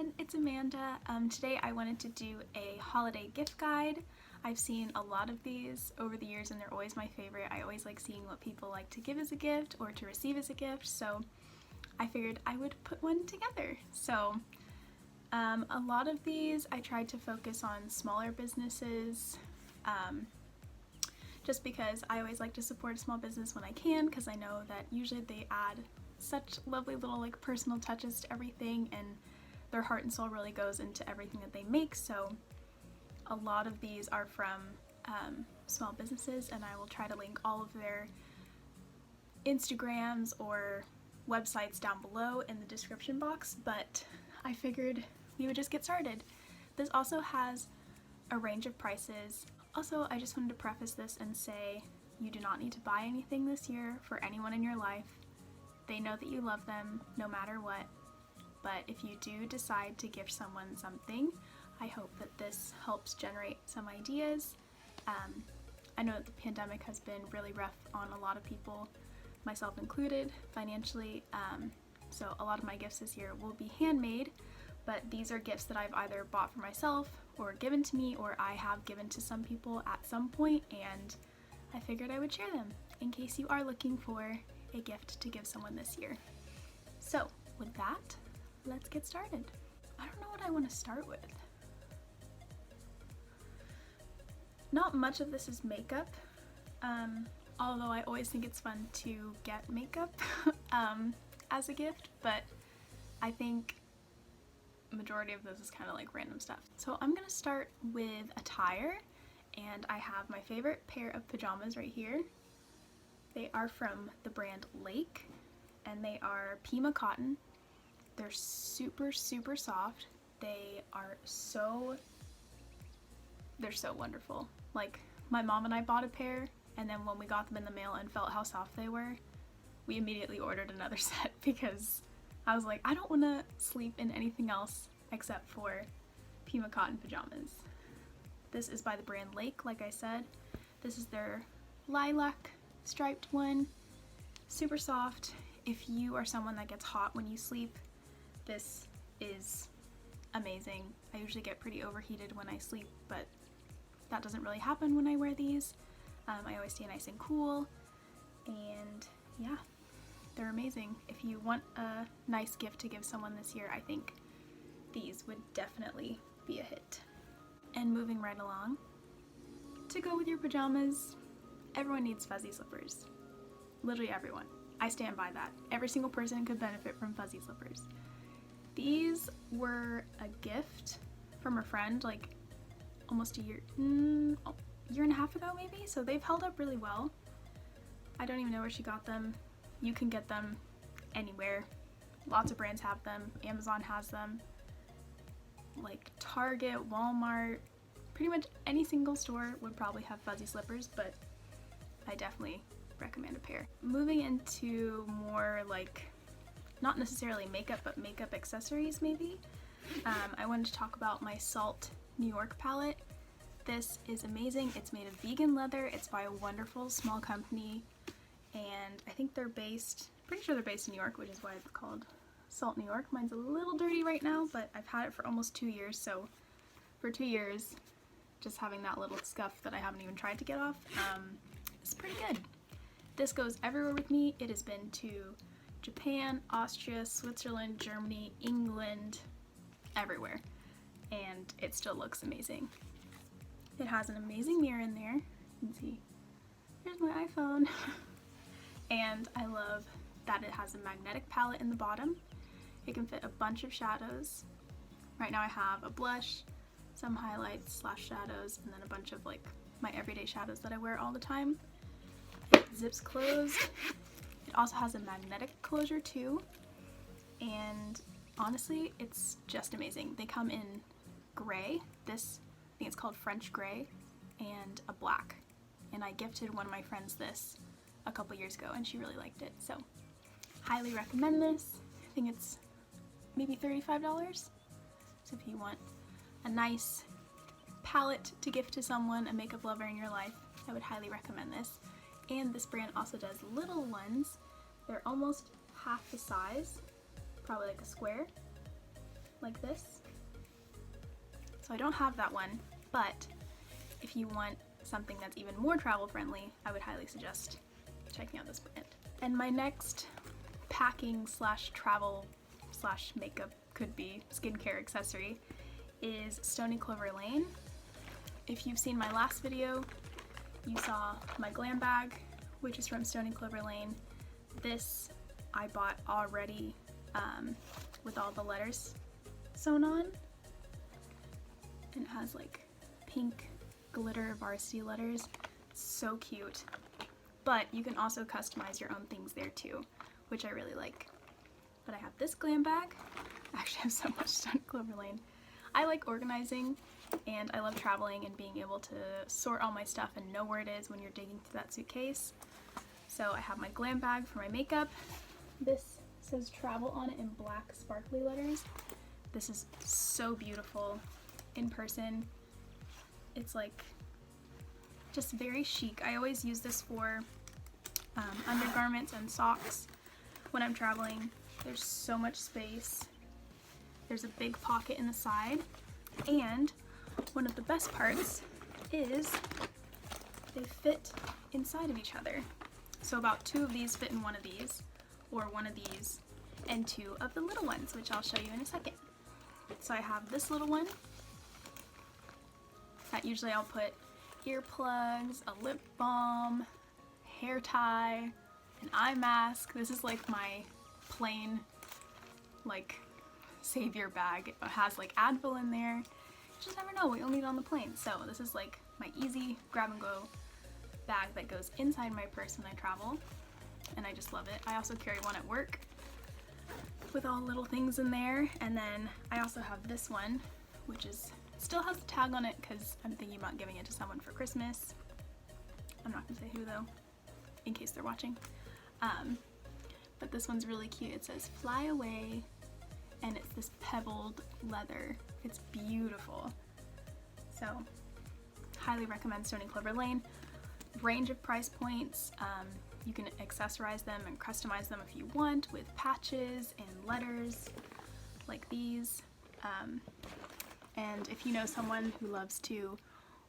everyone, it's Amanda. Today I wanted to do a holiday gift guide. I've seen a lot of these over the years and they're always my favorite. I always like seeing what people like to give as a gift or to receive as a gift, so I figured I would put one together. So a lot of these I tried to focus on smaller businesses, just because I always like to support a small business when I can, because I know that usually they add such lovely little personal touches to everything, and their heart and soul really goes into everything that they make. So a lot of these are from small businesses, and I will try to link all of their Instagrams or websites down below in the description box, but I figured we would just get started. This also has a range of prices. Also, I just wanted to preface this and say you do not need to buy anything this year for anyone in your life. They know that you love them no matter what, but if you do decide to gift someone something, I hope that this helps generate some ideas. I know that the pandemic has been really rough on a lot of people, myself included, financially, so a lot of my gifts this year will be handmade, but these are gifts that I've either bought for myself or given to me, or I have given to some people at some point, and I figured I would share them in case you are looking for a gift to give someone this year. So with that, let's get started. I don't know what I want to start with. Not much of this is makeup, although I always think it's fun to get makeup as a gift, but I think the majority of this is kind of like random stuff. So I'm gonna start with attire, and I have my favorite pair of pajamas right here. They are from the brand Lake, and they are Pima cotton. They're super soft. They're so wonderful. Like, my mom and I bought a pair, and then when we got them in the mail and felt how soft they were, we immediately ordered another set because I was like, I don't want to sleep in anything else except for Pima cotton pajamas. This is by the brand Lake, like I said. This is their lilac striped one. Super soft. If you are someone that gets hot when you sleep, this is amazing. I usually get pretty overheated when I sleep, but that doesn't really happen when I wear these. I always stay nice and cool, and yeah, they're amazing. If you want a nice gift to give someone this year, I think these would definitely be a hit. And moving right along, to go with your pajamas, everyone needs fuzzy slippers. Literally everyone. I stand by that. Every single person could benefit from fuzzy slippers. These were a gift from a friend like almost a year and a half ago maybe, so they've held up really well. I don't even know where she got them. You can get them anywhere. Lots of brands have them. Amazon has them. Like Target, Walmart, pretty much any single store would probably have fuzzy slippers, but I definitely recommend a pair. Moving into more like, not necessarily makeup, but makeup accessories maybe. I wanted to talk about my Salt New York palette. This is amazing. It's made of vegan leather. It's by a wonderful small company, and I think pretty sure they're based in New York, which is why it's called Salt New York. Mine's a little dirty right now, but I've had it for almost 2 years, so for 2 years, just having that little scuff that I haven't even tried to get off, is pretty good. This goes everywhere with me. It has been to Japan, Austria, Switzerland, Germany, England, everywhere, and it still looks amazing. It has an amazing mirror in there. You can see, here's my iPhone. And I love that it has a magnetic palette in the bottom. It can fit a bunch of shadows. Right now I have a blush, some highlights / shadows, and then a bunch of like my everyday shadows that I wear all the time. It zips closed. It also has a magnetic closure too, and honestly, it's just amazing. They come in gray. This, I think it's called French gray, and a black. And I gifted one of my friends this a couple years ago, and she really liked it. So, highly recommend this. I think it's maybe $35. So if you want a nice palette to gift to someone, a makeup lover in your life, I would highly recommend this. And this brand also does little ones. They're almost half the size, probably like a square. like this. So I don't have that one, but if you want something that's even more travel friendly, I would highly suggest checking out this brand. And my next packing slash travel slash makeup, could be skincare accessory, is Stony Clover Lane. If you've seen my last video, you saw my glam bag, which is from Stony Clover Lane. This I bought already with all the letters sewn on. And it has like pink glitter varsity letters. It's so cute. But you can also customize your own things there too, which I really like. But I have this glam bag. I actually have so much Stony Clover Lane. I like organizing, and I love traveling and being able to sort all my stuff and know where it is when you're digging through that suitcase. So I have my glam bag for my makeup. This says travel on it in black sparkly letters. This is so beautiful in person. It's like just very chic. I always use this for undergarments and socks when I'm traveling. There's so much space. There's a big pocket in the side, and one of the best parts is they fit inside of each other. So about 2 of these fit in one of these, or one of these and 2 of the little ones, which I'll show you in a second. So I have this little one that usually I'll put earplugs, a lip balm, hair tie, an eye mask. This is like my plain like savior bag. It has like Advil in there. You just never know what you'll need on the plane. So this is like my easy grab and go bag that goes inside my purse when I travel, and I just love it. I also carry one at work with all little things in there, and then I also have this one, which is still has the tag on it because I'm thinking about giving it to someone for Christmas. I'm not gonna say who though, in case they're watching. But this one's really cute. It says fly away, and it's this pebbled leather. It's beautiful. So highly recommend Stony Clover Lane. Range of price points. You can accessorize them and customize them if you want with patches and letters like these. And if you know someone who loves to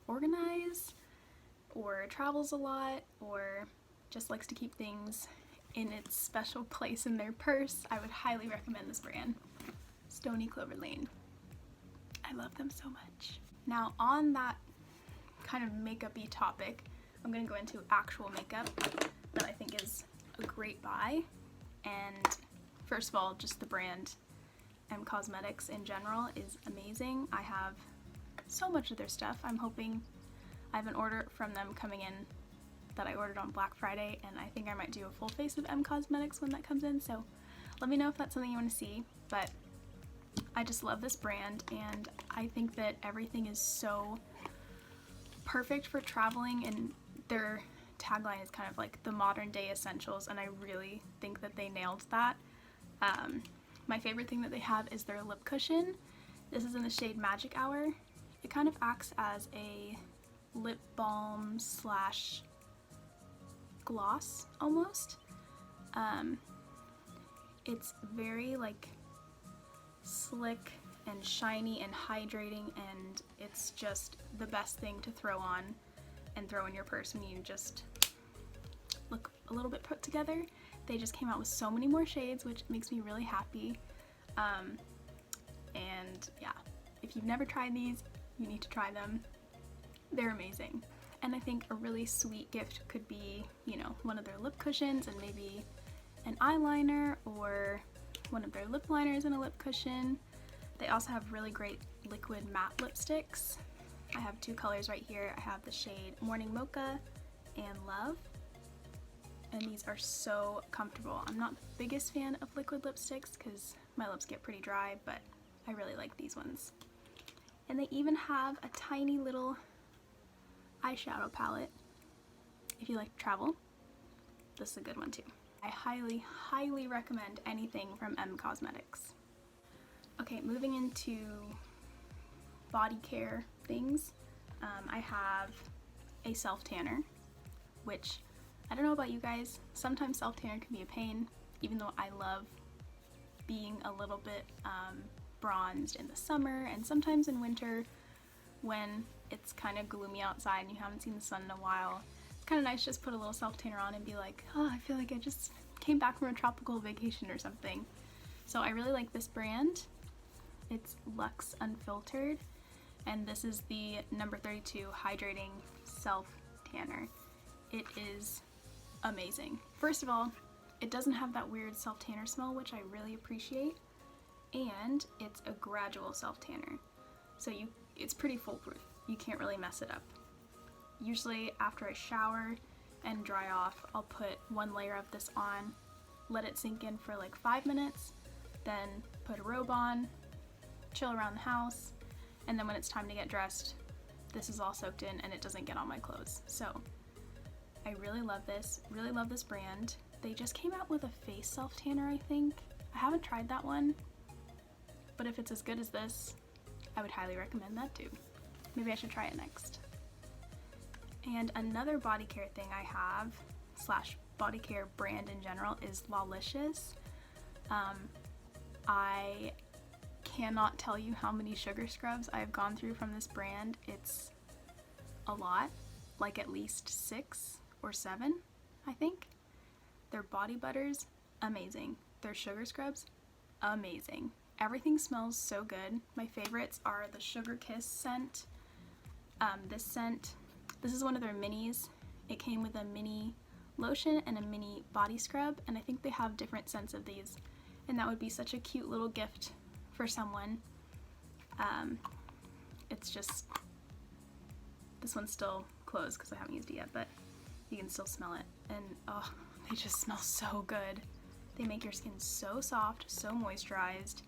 organize or travels a lot or just likes to keep things in its special place in their purse, I would highly recommend this brand, Stony Clover Lane. I love them so much. Now on that kind of makeup-y topic, I'm going to go into actual makeup that I think is a great buy. And first of all, just the brand M Cosmetics in general is amazing. I have so much of their stuff. I'm hoping I have an order from them coming in that I ordered on Black Friday, and I think I might do a full face of M Cosmetics when that comes in, so let me know if that's something you want to see. But I just love this brand, and I think that everything is so perfect for traveling, and their tagline is kind of like the modern day essentials, and I really think that they nailed that. My favorite thing that they have is their lip cushion. This is in the shade Magic Hour. It kind of acts as a lip balm slash gloss almost. It's very like slick and shiny and hydrating, and it's just the best thing to throw on and throw in your purse when you just look a little bit put together. They just came out with so many more shades, which makes me really happy. And yeah, if you've never tried these, you need to try them. They're amazing. And I think a really sweet gift could be, you know, one of their lip cushions and maybe an eyeliner, or one of their lip liners and a lip cushion. They also have really great liquid matte lipsticks. I have 2 colors right here. I have the shade Morning Mocha and Love, and these are so comfortable. I'm not the biggest fan of liquid lipsticks because my lips get pretty dry, but I really like these ones. And they even have a tiny little eyeshadow palette. If you like to travel, this is a good one too. I highly, highly recommend anything from M Cosmetics. Okay, moving into body care things. I have a self-tanner, which I don't know about you guys, sometimes self-tanner can be a pain, even though I love being a little bit bronzed in the summer and sometimes in winter when it's kind of gloomy outside and you haven't seen the sun in a while. It's kind of nice just put a little self tanner on and be like, oh, I feel like I just came back from a tropical vacation or something. So I really like this brand. It's Luxe Unfiltered, and this is the number 32 Hydrating Self Tanner. It is amazing. First of all, it doesn't have that weird self tanner smell, which I really appreciate, and it's a gradual self tanner, so it's pretty foolproof. You can't really mess it up. Usually after I shower and dry off, I'll put one layer of this on, let it sink in for like 5 minutes, then put a robe on, chill around the house, and then when it's time to get dressed, this is all soaked in and it doesn't get on my clothes. So I really love this brand. They just came out with a face self tanner, I think. I haven't tried that one, but if it's as good as this, I would highly recommend that too. Maybe I should try it next. And another body care thing I have, slash body care brand in general, is Lawlicious. I cannot tell you how many sugar scrubs I've gone through from this brand. It's a lot, like at least 6 or 7, I think. Their body butters, amazing. Their sugar scrubs, amazing. Everything smells so good. My favorites are the Sugar Kiss scent. This scent, this is one of their minis. It came with a mini lotion and a mini body scrub, and I think they have different scents of these, and that would be such a cute little gift for someone. It's just, this one's still closed because I haven't used it yet, but you can still smell it, and oh, they just smell so good. They make your skin so soft, so moisturized.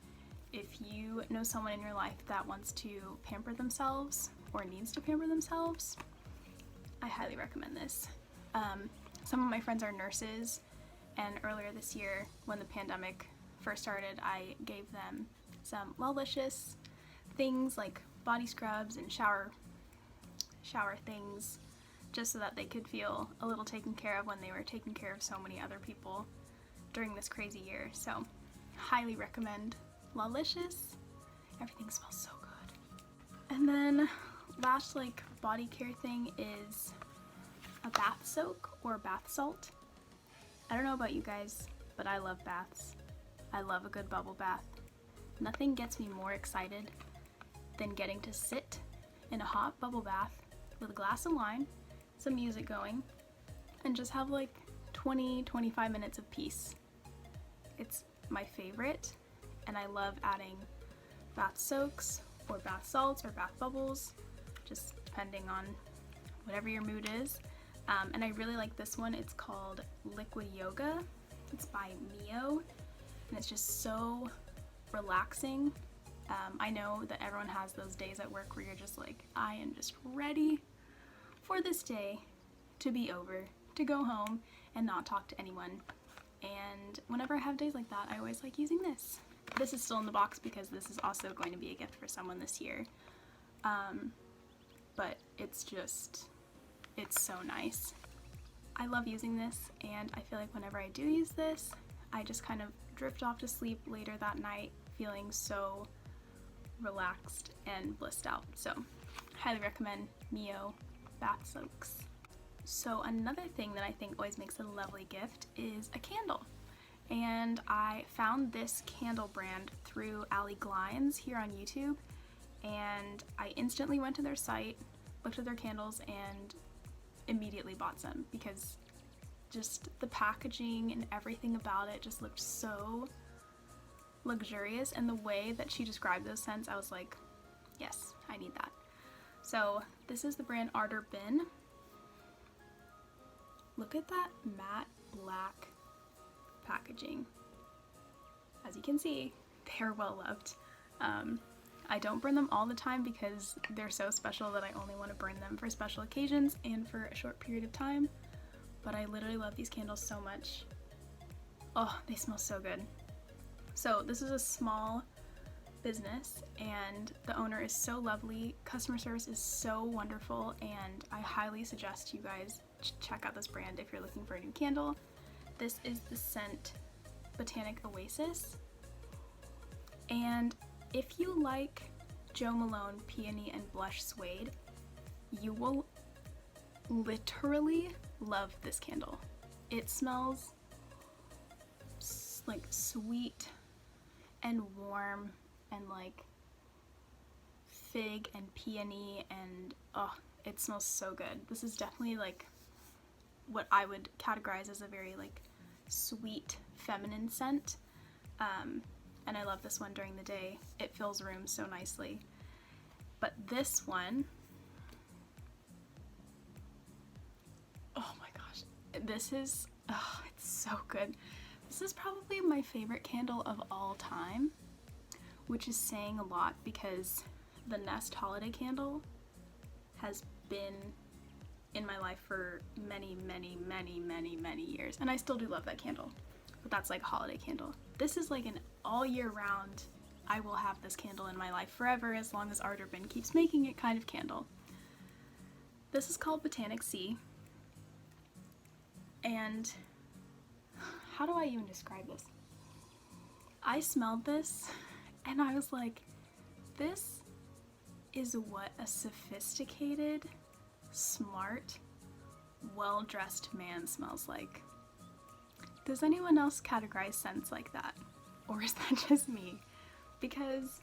If you know someone in your life that wants to pamper themselves or needs to pamper themselves, I highly recommend this. Some of my friends are nurses, and earlier this year when the pandemic first started, I gave them some Lawlicious things like body scrubs and shower things, just so that they could feel a little taken care of when they were taking care of so many other people during this crazy year. So highly recommend Lawlicious. Everything smells so good. And then last like body care thing is a bath soak or bath salt. I don't know about you guys, but I love baths. I love a good bubble bath. Nothing gets me more excited than getting to sit in a hot bubble bath with a glass of wine, some music going, and just have like 20-25 minutes of peace. It's my favorite, and I love adding bath soaks or bath salts or bath bubbles, just depending on whatever your mood is. And I really like this one. It's called Liquid Yoga. It's by Mio, and it's just so relaxing. I know that everyone has those days at work where you're just like, I am just ready for this day to be over, to go home and not talk to anyone. And whenever I have days like that, I always like using this. This is still in the box because this is also going to be a gift for someone this year. But it's so nice. I love using this, and I feel like whenever I do use this, I just kind of drift off to sleep later that night feeling so relaxed and blissed out. So highly recommend Mio bath soaks. So another thing that I think always makes a lovely gift is a candle. And I found this candle brand through Allie Glines here on YouTube, and I instantly went to their site, looked at their candles, and immediately bought some because just the packaging and everything about it just looked so luxurious, and the way that she described those scents, I was like, yes, I need that. So this is the brand Ardor Bin. Look at that matte black packaging. As you can see, they're well loved. I don't burn them all the time because they're so special that I only want to burn them for special occasions and for a short period of time, but I literally love these candles so much. Oh, they smell so good. So this is a small business, and the owner is so lovely, customer service is so wonderful, and I highly suggest you guys check out this brand if you're looking for a new candle. This is the scent Botanic Oasis, and if you like Jo Malone Peony and Blush Suede, you will literally love this candle. It smells like sweet and warm and like fig and peony, and oh, it smells so good. This is definitely like what I would categorize as a very like sweet feminine scent, and I love this one during the day. It fills rooms so nicely. But this one, oh my gosh, this is, oh, it's so good. This is probably my favorite candle of all time, which is saying a lot because the Nest Holiday Candle has been in my life for many, many, many, many, many years. And I still do love that candle, but that's like a holiday candle. This is like an all year round, I will have this candle in my life forever as long as ATTIRE keeps making it kind of candle. This is called Botanic Sea. And how do I even describe this? I smelled this and I was like, this is what a sophisticated, smart, well-dressed man smells like. Does anyone else categorize scents like that? Or is that just me? Because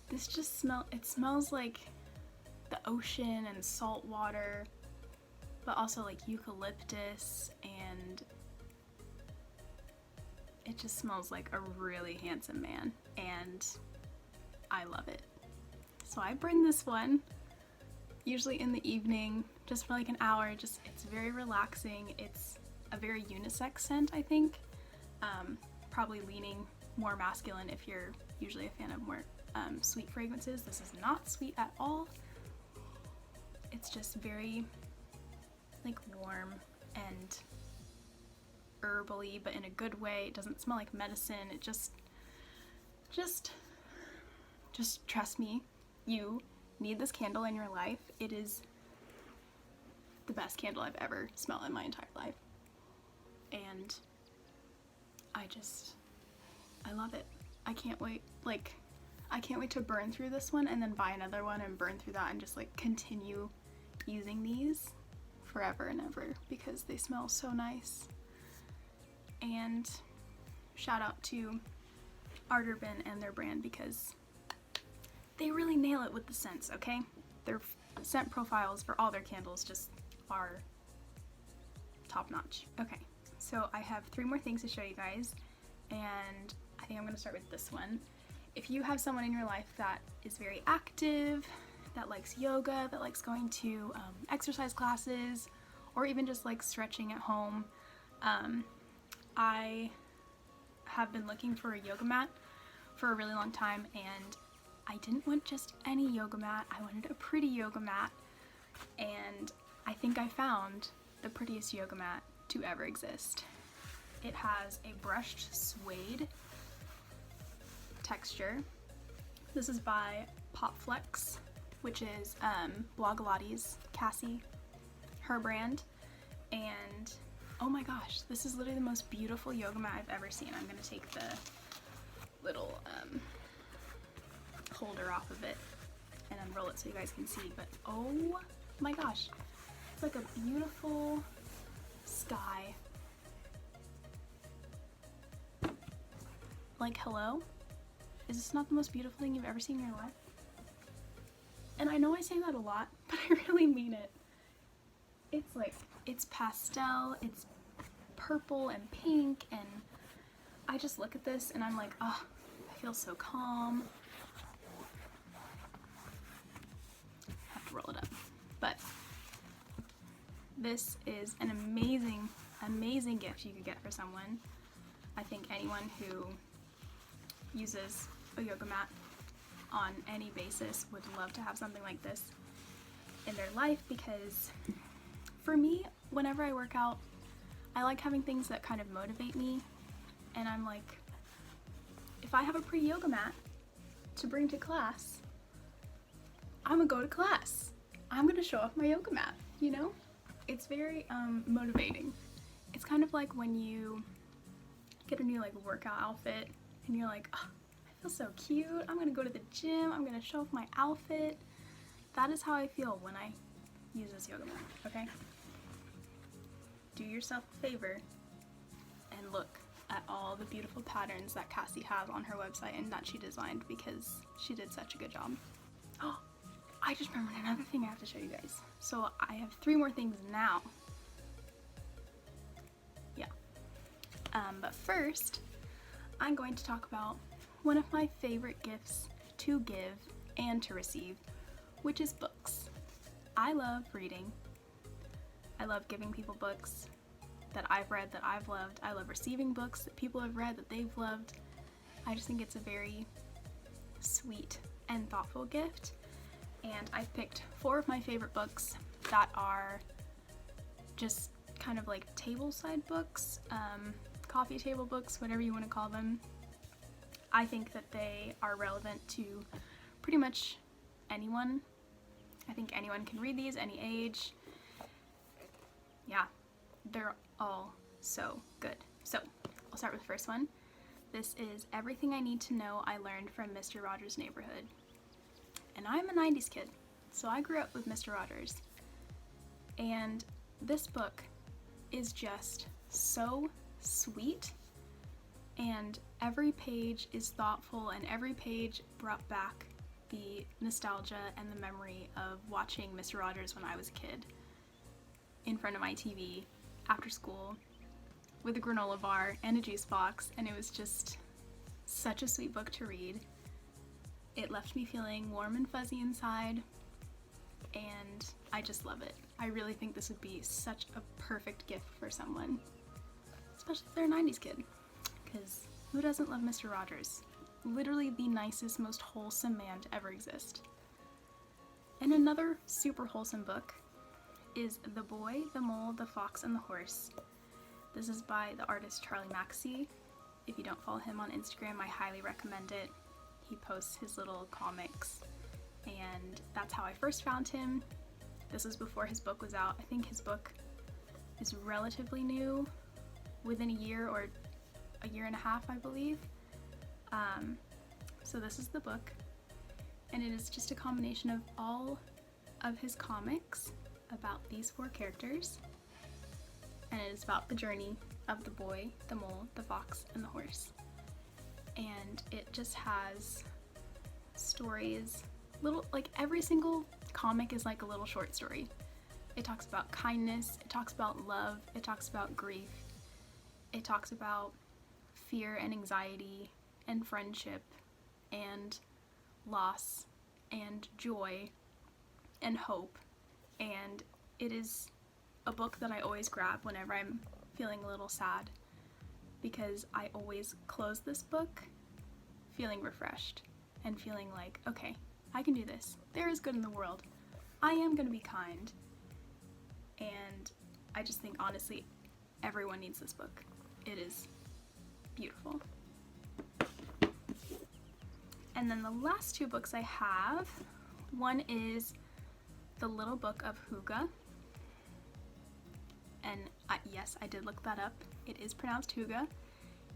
this just it smells like the ocean and salt water, but also like eucalyptus, and it just smells like a really handsome man, and I love it. So I bring this one usually in the evening just for like an hour. Just, it's very relaxing. It's a very unisex scent, I think. Probably leaning more masculine if you're usually a fan of more sweet fragrances. This is not sweet at all. It's just very like warm and herbally, but in a good way. It doesn't smell like medicine. It just trust me, you need this candle in your life. It is the best candle I've ever smelled in my entire life. And I love it. I can't wait. Like, I can't wait to burn through this one and then buy another one and burn through that and just like continue using these forever and ever because they smell so nice. And shout out to ATTIRE and their brand because they really nail it with the scents, okay? Their scent profiles for all their candles just are top notch. Okay, so I have 3 more things to show you guys, and I think I'm gonna start with this one. If you have someone in your life that is very active, that likes yoga, that likes going to exercise classes, or even just like stretching at home, I have been looking for a yoga mat for a really long time, and I didn't want just any yoga mat. I wanted a pretty yoga mat, and I think I found the prettiest yoga mat to ever exist. It has a brushed suede texture. This is by Popflex, which is Blogilates Cassie, her brand, and oh my gosh, this is literally the most beautiful yoga mat I've ever seen. I'm gonna take the little holder off of it and unroll it so you guys can see, but oh my gosh, it's like a beautiful sky. Like, hello? Is this not the most beautiful thing you've ever seen in your life? And I know I say that a lot, but I really mean it. It's like, it's pastel, it's purple and pink, and I just look at this and I'm like, oh, I feel so calm. I have to roll it up. But this is an amazing, amazing gift you could get for someone. I think anyone who uses a yoga mat on any basis would love to have something like this in their life, because for me, whenever I work out, I like having things that kind of motivate me, and I'm like, if I have a pretty yoga mat to bring to class, I'm gonna go to class. I'm gonna show off my yoga mat, you know? It's very motivating. It's kind of like when you get a new like workout outfit and you're like, oh, I feel so cute. I'm gonna go to the gym. I'm gonna show off my outfit. That is how I feel when I use this yoga mat, okay? Do yourself a favor and look at all the beautiful patterns that Cassie has on her website and that she designed, because she did such a good job. Oh, I just remembered another thing I have to show you guys. So I have 3 more things now. Yeah. But first, I'm going to talk about one of my favorite gifts to give and to receive, which is books. I love reading. I love giving people books that I've read, that I've loved. I love receiving books that people have read, that they've loved. I just think it's a very sweet and thoughtful gift. And I've picked 4 of my favorite books that are just kind of like tableside books, coffee table books, whatever you want to call them. I think that they are relevant to pretty much anyone. I think anyone can read these, any age. Yeah, they're all so good. So, I'll start with the first one. This is Everything I Need to Know I Learned from Mr. Rogers' Neighborhood. And I'm a 90s kid, so I grew up with Mr. Rogers. And this book is just so sweet, and every page is thoughtful, and every page brought back the nostalgia and the memory of watching Mr. Rogers when I was a kid in front of my TV after school with a granola bar and a juice box, and it was just such a sweet book to read. It left me feeling warm and fuzzy inside, and I just love it. I really think this would be such a perfect gift for someone, especially if they're a 90s kid, because who doesn't love Mr. Rogers? Literally the nicest, most wholesome man to ever exist. And another super wholesome book is The Boy, the Mole, the Fox, and the Horse. This is by the artist Charlie Mackesy. If you don't follow him on Instagram, I highly recommend it. He posts his little comics, and that's how I first found him. This was before his book was out. I think his book is relatively new, within a year or a year and a half, I believe. So this is the book, and it is just a combination of all of his comics about these 4 characters, and it is about the journey of the boy, the mole, the fox, and the horse. And it just has stories, little, like every single comic is like a little short story. It talks about kindness, it talks about love, it talks about grief, it talks about fear and anxiety and friendship and loss and joy and hope. And it is a book that I always grab whenever I'm feeling a little sad, because I always close this book feeling refreshed and feeling like, okay, I can do this. There is good in the world. I am going to be kind. And I just think, honestly, everyone needs this book. It is beautiful. And then the last 2 books I have, one is The Little Book of Hygge. And yes, I did look that up. It is pronounced Hygge.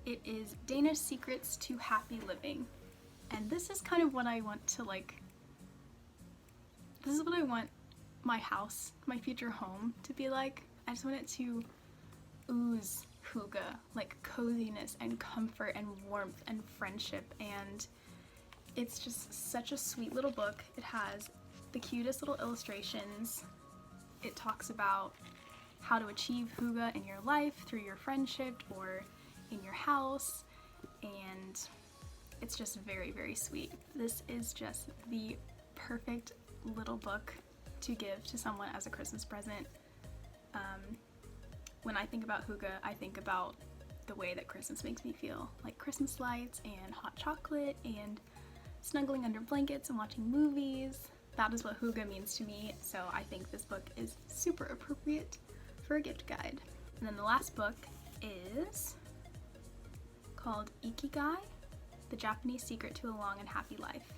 It is Danish Secrets to Happy Living. And this is kind of what I want to this is what I want my house, my future home to be like. I just want it to ooze hygge, like coziness and comfort and warmth and friendship. And it's just such a sweet little book. It has the cutest little illustrations. It talks about how to achieve hygge in your life through your friendship or in your house, and it's just very, very sweet. This is just the perfect little book to give to someone as a Christmas present. When I think about hygge, I think about the way that Christmas makes me feel, like Christmas lights and hot chocolate and snuggling under blankets and watching movies. That is what hygge means to me, so I think this book is super appropriate for a gift guide. And then the last book is called Ikigai, The Japanese Secret to a Long and Happy Life.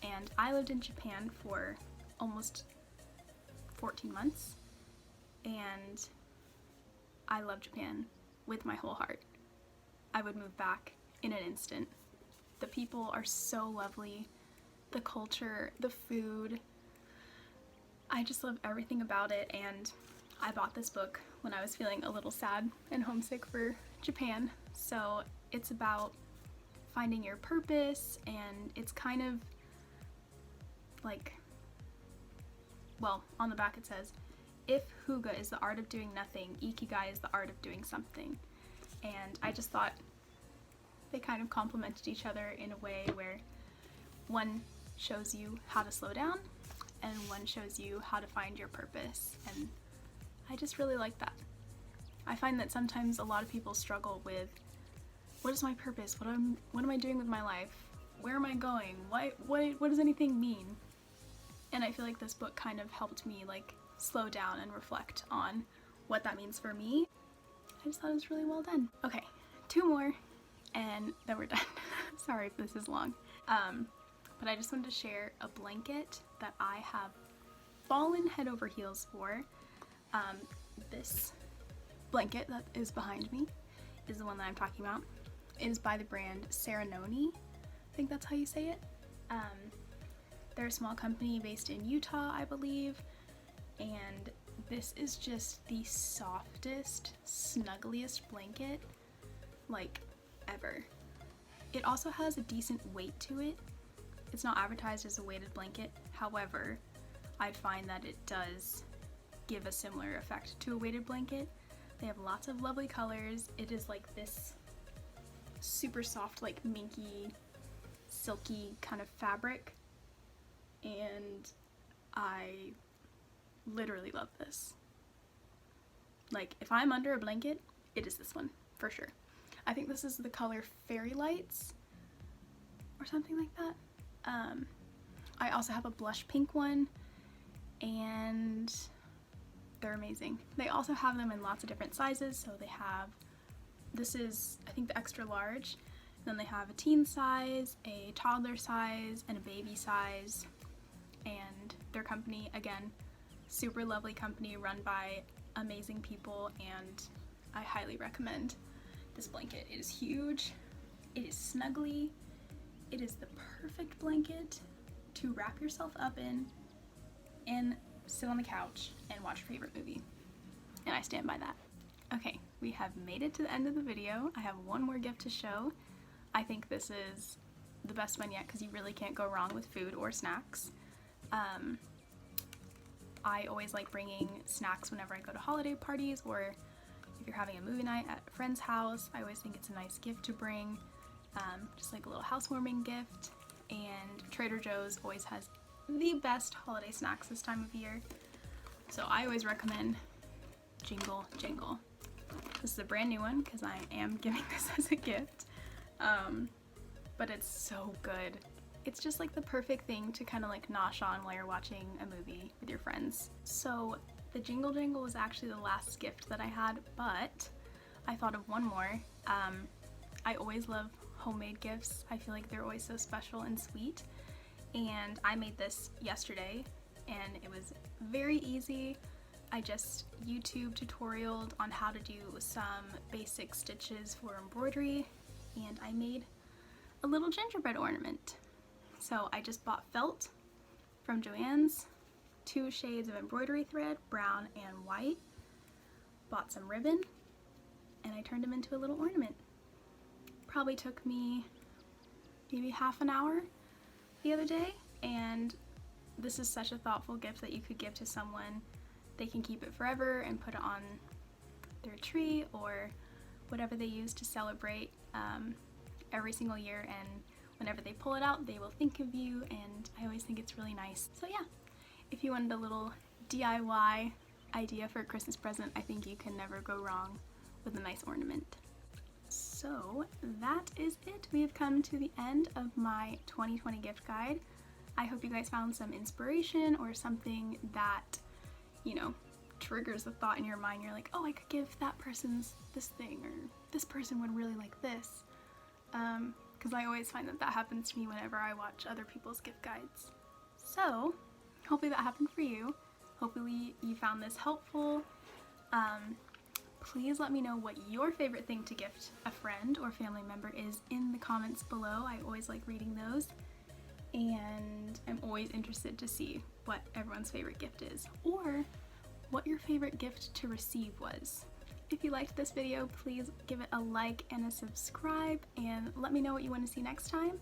And I lived in Japan for almost 14 months, and I love Japan with my whole heart. I would move back in an instant. The people are so lovely. The culture, the food, I just love everything about it, and I bought this book when I was feeling a little sad and homesick for Japan. So it's about finding your purpose, and it's kind of like, well, on the back it says, if hygge is the art of doing nothing, ikigai is the art of doing something. And I just thought they kind of complemented each other in a way where one shows you how to slow down and one shows you how to find your purpose, and I just really like that. I find that sometimes a lot of people struggle with, what is my purpose? What am I doing with my life? Where am I going? What does anything mean? And I feel like this book kind of helped me like slow down and reflect on what that means for me. I just thought it was really well done. Okay, 2 more and then we're done. Sorry if this is long. But I just wanted to share a blanket that I have fallen head over heels for. This blanket that is behind me is the one that I'm talking about. It is by the brand Serenoni. I think that's how you say it. They're a small company based in Utah, I believe, and this is just the softest, snuggliest blanket like ever. It also has a decent weight to it. It's not advertised as a weighted blanket, however, I find that it does give a similar effect to a weighted blanket. They have lots of lovely colors. It is like this super soft, like minky, silky kind of fabric, and I literally love this. Like, if I'm under a blanket, it is this one, for sure. I think this is the color Fairy Lights, or something like that. I also have a blush pink one, and they're amazing. They also have them in lots of different sizes, so they have, this is, I think, the extra large, then they have a teen size, a toddler size, and a baby size, and their company, again, super lovely company run by amazing people, and I highly recommend this blanket. It is huge, it is snuggly, it is the perfect blanket to wrap yourself up in and sit on the couch and watch your favorite movie, and I stand by that. Okay, we have made it to the end of the video. I have one more gift to show. I think this is the best one yet because you really can't go wrong with food or snacks. I always like bringing snacks whenever I go to holiday parties, or if you're having a movie night at a friend's house. I always think it's a nice gift to bring, just like a little housewarming gift. And Trader Joe's always has the best holiday snacks this time of year, so I always recommend Jingle. This is a brand new one because I am giving this as a gift, but it's so good. It's just like the perfect thing to kind of like nosh on while you're watching a movie with your friends. So the Jingle was actually the last gift that I had, but I thought of one more. I always love homemade gifts. I feel like they're always so special and sweet, and I made this yesterday and it was very easy. I just YouTube tutorialed on how to do some basic stitches for embroidery, and I made a little gingerbread ornament. So I just bought felt from Joann's, 2 shades of embroidery thread, brown and white, bought some ribbon, and I turned them into a little ornament. Probably took me maybe half an hour the other day, and this is such a thoughtful gift that you could give to someone. They can keep it forever and put it on their tree or whatever they use to celebrate every single year, and whenever they pull it out, they will think of you, and I always think it's really nice. So yeah, if you wanted a little DIY idea for a Christmas present, I think you can never go wrong with a nice ornament. So that is it. We have come to the end of my 2020 gift guide. I hope you guys found some inspiration or something that, you know, triggers the thought in your mind. You're like, oh, I could give that person this thing, or this person would really like this. Because I always find that happens to me whenever I watch other people's gift guides. So hopefully that happened for you. Hopefully you found this helpful. please let me know what your favorite thing to gift a friend or family member is in the comments below. I always like reading those, and I'm always interested to see what everyone's favorite gift is, or what your favorite gift to receive was. If you liked this video, please give it a like and a subscribe, and let me know what you want to see next time,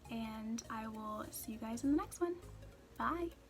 and I will see you guys in the next one. Bye!